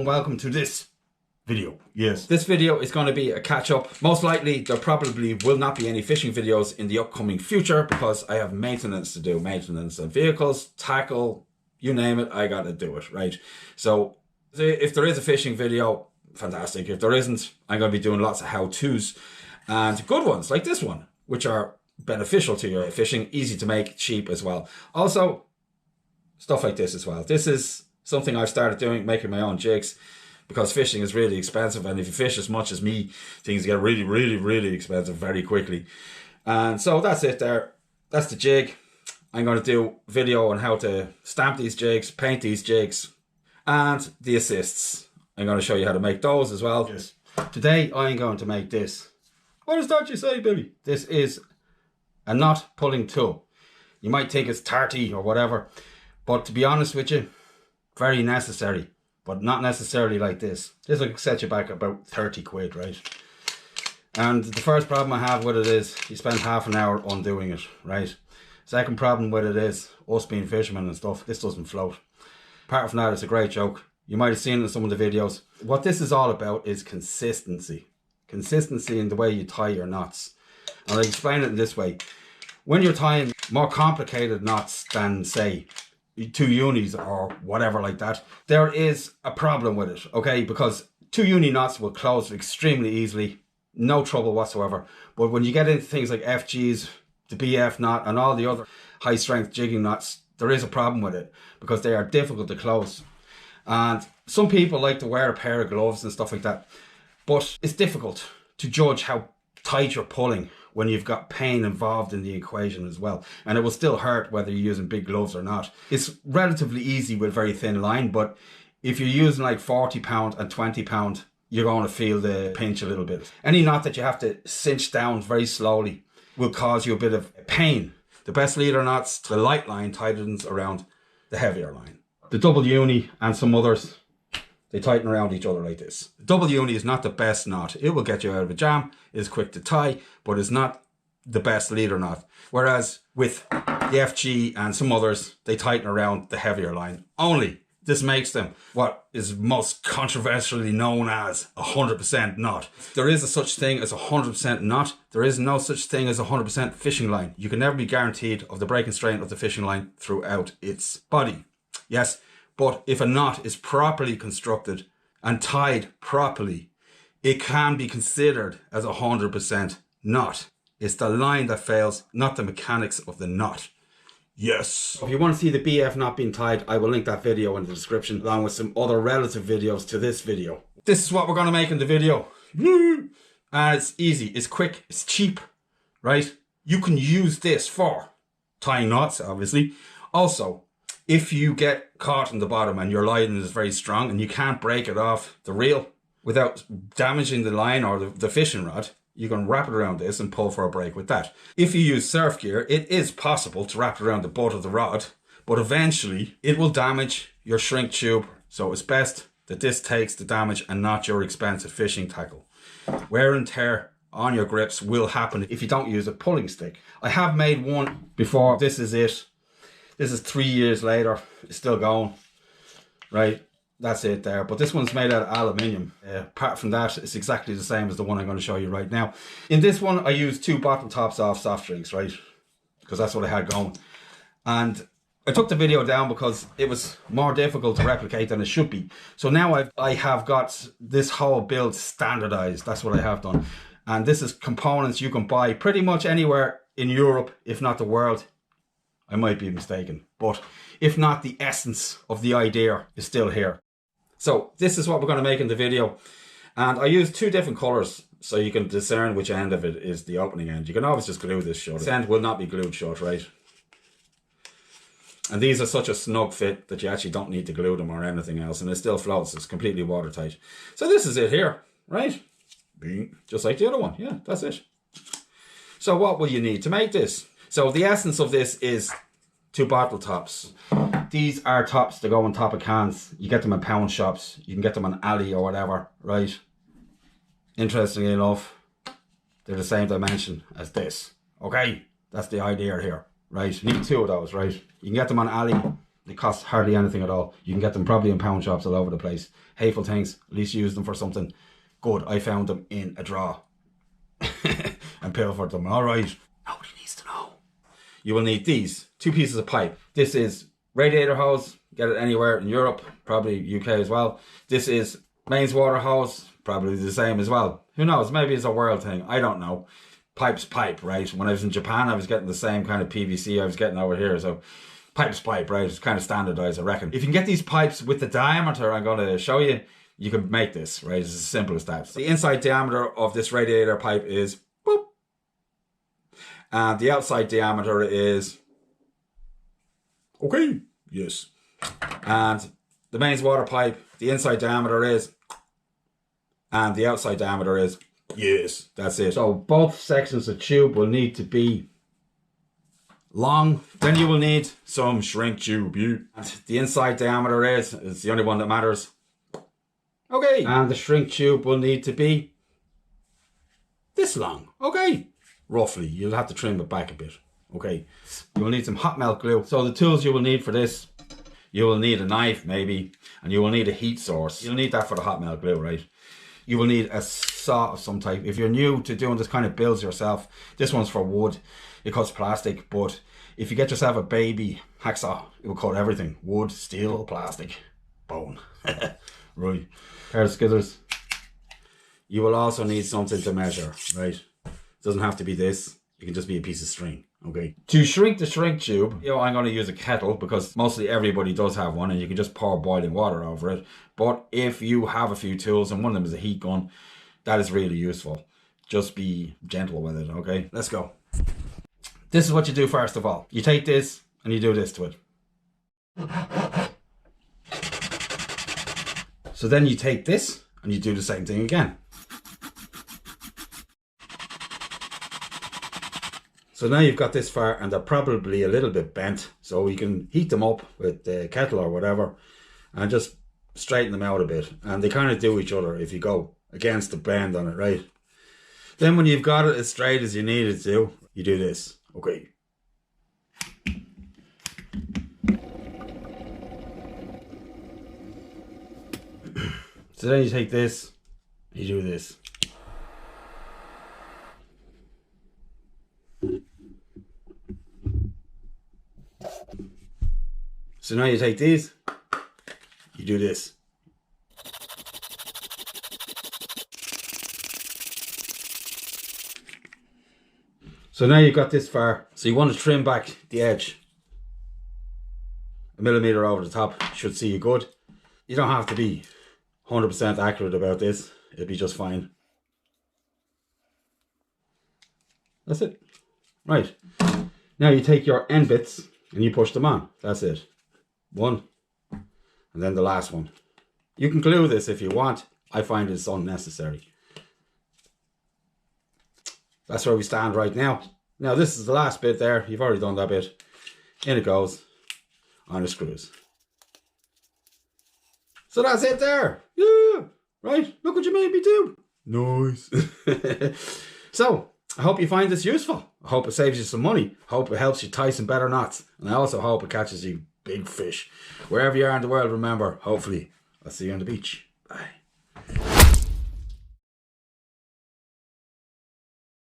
and welcome to this video. Yes. This video is going to be a catch-up. Most likely there probably will not be any fishing videos in the upcoming future because I have maintenance to do. Maintenance of vehicles, tackle, you name it, I gotta do it, right? So if there is a fishing video, fantastic. If there isn't, I'm going to be doing lots of how-tos and good ones like this one, which are beneficial to your fishing, easy to make, cheap as well. Also, stuff like this as well. This is something I've started doing, making my own jigs, because fishing is really expensive, and if you fish as much as me, things get really expensive very quickly. And so that's it there. That's the jig. I'm going to do a video on how to stamp these jigs, paint these jigs, and the assists. I'm going to show you how to make those as well. Yes. Today I'm going to make this. What is that you say, Billy? This is a knot pulling tool. You might think it's 30 or whatever, but to be honest with you, very necessary, but not necessarily like this. This will set you back about 30 quid, right? And the first problem I have with it is you spend half an hour undoing it, right? Second problem with it is us being fishermen and stuff, this doesn't float. Apart from that, it's a great joke. You might have seen it in some of the videos. What this is all about is consistency. Consistency in the way you tie your knots. And I'll explain it in this way. When you're tying more complicated knots than, say, 2 unis or whatever like that, there is a problem with it, okay? Because 2 uni knots will close extremely easily, no trouble whatsoever. But when you get into things like FGs, the BF knot, and all the other high strength jigging knots, there is a problem with it because they are difficult to close. And some people like to wear a pair of gloves and stuff like that, but it's difficult to judge how tight you're pulling when you've got pain involved in the equation as well. And it will still hurt whether you're using big gloves or not. It's relatively easy with very thin line, but if you're using like 40 pound and 20 pound, you're going to feel the pinch a little bit. Any knot that you have to cinch down very slowly will cause you a bit of pain. The best leader knots, the light line tightens around the heavier line. The double uni and some others, they tighten around each other like this. The double uni is not the best knot. It will get you out of a jam. It's quick to tie, but it's not the best leader knot. Whereas with the FG and some others, they tighten around the heavier line only. This makes them what is most controversially known as 100% knot. There is a such thing as 100% knot. There is no such thing as 100% fishing line. You can never be guaranteed of the break and strain of the fishing line throughout its body. Yes, but if a knot is properly constructed and tied properly, it can be considered as 100% knot. It's the line that fails, not the mechanics of the knot. Yes. If you want to see the BF knot being tied, I will link that video in the description along with some other relative videos to this video. This is what we're going to make in the video. And it's easy, it's quick, it's cheap, right? You can use this for tying knots, obviously. Also, if you get caught in the bottom and your line is very strong and you can't break it off the reel without damaging the line or the fishing rod, you can wrap it around this and pull for a break with that. If you use surf gear, it is possible to wrap it around the butt of the rod, but eventually it will damage your shrink tube. So it's best that this takes the damage and not your expensive fishing tackle. Wear and tear on your grips will happen if you don't use a pulling stick. I have made one before. This is it. This is 3 years later. It's still going, right? That's it there. But this one's made out of aluminium. Apart from that, it's exactly the same as the one I'm going to show you right now. In this one, I used 2 bottle tops off soft drinks, right? Because that's what I had going. And I took the video down because it was more difficult to replicate than it should be. So now I have got this whole build standardized. That's what I have done. And this is components you can buy pretty much anywhere in Europe, if not the world. I might be mistaken, but if not, the essence of the idea is still here. So this is what we're going to make in the video. And I use 2 different colors so you can discern which end of it is the opening end. You can always just glue this shut. This end will not be glued shut, right? And these are such a snug fit that you actually don't need to glue them or anything else. And it still floats. It's completely watertight. So this is it here, right? Just like the other one. Yeah, that's it. So what will you need to make this? So the essence of this is 2 bottle tops. These are tops that go on top of cans. You get them in pound shops. You can get them on Ali or whatever, right? Interestingly enough, they're the same dimension as this. Okay, that's the idea here, right? You need 2 of those, right? You can get them on Ali. They cost hardly anything at all. You can get them probably in pound shops all over the place. Hateful things, at least use them for something good. I found them in a drawer and pilfered them. Alright, nobody needs to know. You will need these 2 pieces of pipe. This is radiator hose, get it anywhere in Europe, probably UK as well. This is mains water hose, probably the same as well. Who knows, maybe it's a world thing, I don't know. Pipe's pipe, right? When I was in Japan, I was getting the same kind of PVC I was getting over here, so pipe's pipe, right? It's kind of standardized, I reckon. If you can get these pipes with the diameter I'm going to show you, you can make this, right? It's as simple as that. The inside diameter of this radiator pipe is boop. And the outside diameter is okay, yes. And the mains water pipe, the inside diameter is, and the outside diameter is, yes, that's it. So both sections of tube will need to be long. Then you will need some shrink tube. And the inside diameter is the only one that matters. Okay. And the shrink tube will need to be this long. Okay. Roughly. You'll have to trim it back a bit. Okay. You will need some hot melt glue. So the tools you will need for this, you will need a knife maybe, and you will need a heat source. You'll need that for the hot melt glue, right? You will need a saw of some type. If you're new to doing this kind of builds yourself, this one's for wood. It cuts plastic, but if you get yourself a baby hacksaw, it will cut everything. Wood, steel, plastic, bone. Right. Pair of scissors. You will also need something to measure, right? It doesn't have to be this. It can just be a piece of string, okay? To shrink the shrink tube, I'm going to use a kettle because mostly everybody does have one and you can just pour boiling water over it. But if you have a few tools and one of them is a heat gun, that is really useful. Just be gentle with it, okay? Let's go. This is what you do first of all. You take this and you do this to it. So then you take this and you do the same thing again. So now you've got this far and they're probably a little bit bent. So you can heat them up with the kettle or whatever and just straighten them out a bit. And they kind of do each other if you go against the bend on it, right? Then when you've got it as straight as you need it to, you do this. Okay. So then you take this, you do this. So now you take these, you do this. So now you've got this far. So you want to trim back the edge. A millimeter over the top should see you good. You don't have to be 100% accurate about this. It'll be just fine. That's it. Right. Now you take your end bits and you push them on. That's it. One. And then the last one. You can glue this if you want. I find it's unnecessary. That's where we stand right now. Now this is the last bit there. You've already done that bit. In it goes. On the screws. So that's it there. Yeah. Right. Look what you made me do. Nice. So, I hope you find this useful. I hope it saves you some money. I hope it helps you tie some better knots. And I also hope it catches you big fish. Wherever you are in the world, remember, hopefully, I'll see you on the beach. Bye.